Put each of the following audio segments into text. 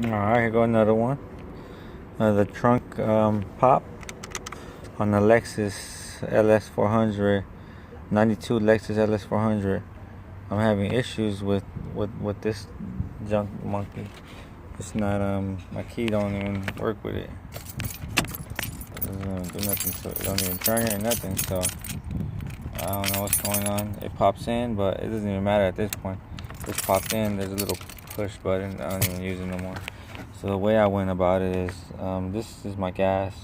Alright, here go another one. The trunk pop on the Lexus LS400, 92 Lexus LS400. I'm having issues with this junk monkey. It's not my key don't even work with it. It doesn't do nothing, so it don't even turn it or nothing. So I don't know what's going on. It pops in, but it doesn't even matter at this point. It's popped in. There's a little push button. I don't even use it no more. So the way I went about it is, this is my gas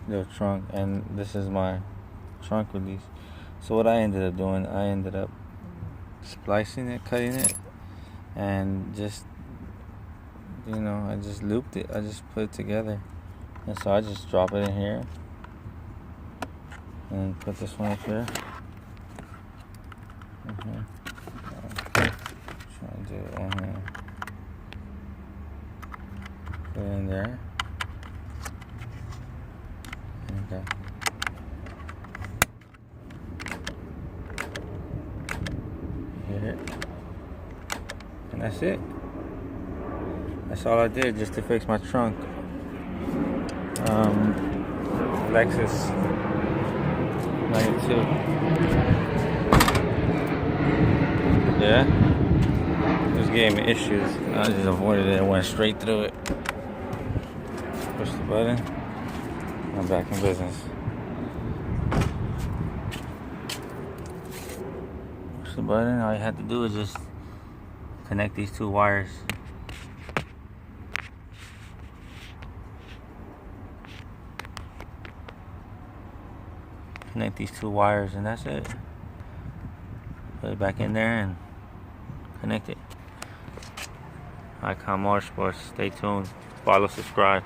little trunk, and this is my trunk release. So what I ended up doing, I ended up splicing it, cutting it, and just, I just looped it. I just put it together. And so I just drop it in here and put this one up here. Trying to do it on here. Put it in there. Okay. Hit it. And that's it. That's all I did just to fix my trunk. Lexus 92. Yeah. Just gave me issues. I just avoided it and went straight through it. Push the button. I'm back in business. Push the button. All you have to do is just connect these two wires. Connect these two wires, and that's it. Put it back in there and connect it. Icon Motorsports. Stay tuned. Follow, subscribe.